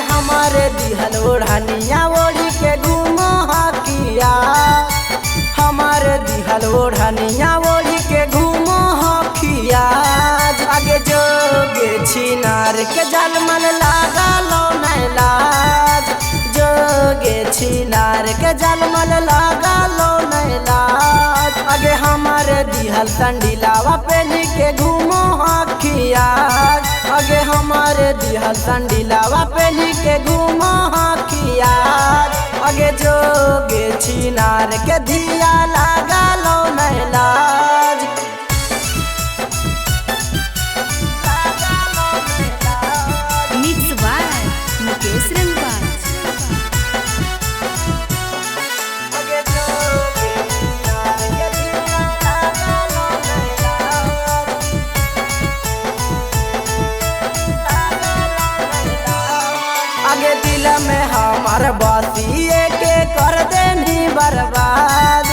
हमारे दिहल ओढ़निया ओढ़ी के घूमो हकिया, हमारे दिहल ओढ़निया ओढ़ी के घूमो हकिया। आगे जोगे छिनार के जलमल लागा लो नैलाज, जोगे छिनार के जलमल लागा लो नैलाज। आगे हमारे दिहल संडिलावा पहनी के घूमो हकिया, आगे हमारे दिहल संडिलावा पहनी के घूमो हकिया। आगे जोगे छिनार के दिया लागा लो नैलाज। मिक्स बाय मुकेश रंगबाज। आगे जोगे छिनार के दिया लागा लो नैलाज, लागा लो नैलाज। आगे दिल में हमार बासिए के कर देनी बर्बाद,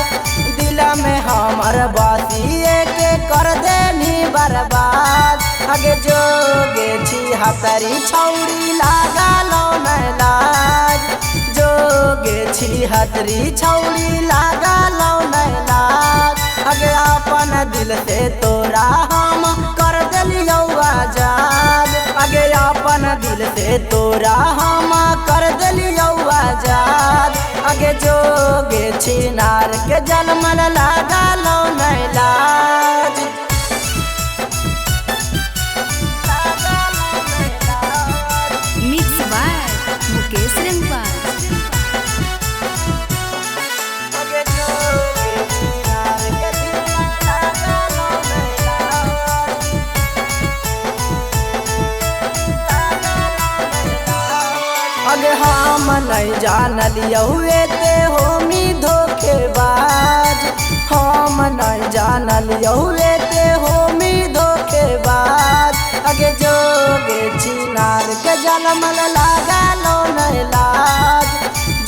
दिल में हमार बासिए के कर देनी बर्बाद। आगे जोगे छिहत्तरी छौड़ी लागा लो नैलाज, जोगे छिहत्तरी छौड़ी लागा लो नैलाज। आगे अपन दिल से तोरा हम कर दिलियो आजाद, आगे अपन दिल से तोरा हम कर दिलियो आजाद। आगे जोगे छिनार के जलमल लागा लो नैलाज, लागा लो नैलाज। मिक्स बाय मुकेश रंगबाज। आगे जोगे छिनार के दिया लागा लो नैलाज, लागा लो नैलाज। आगे हम नहीं जानलियो ते होमी धोखेबाज, हम नहीं जानलियो ते होमी धोखेबाज। आगे जोगे छिनार के जलमल लागा लो नैलाज,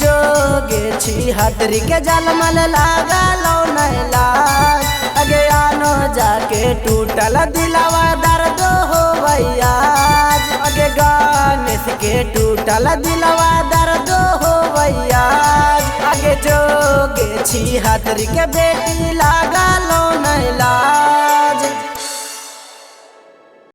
जोगे छिहत्तरी के जलमल लागा लो नैलाज। आगे आनो जाके टूटल दिलवा दर्द हो भैयाज, आगे गणेश के टूटल दिलवा दर्द हो भैयाज। आगे जोगे छिहत्तरी के बेटी लागा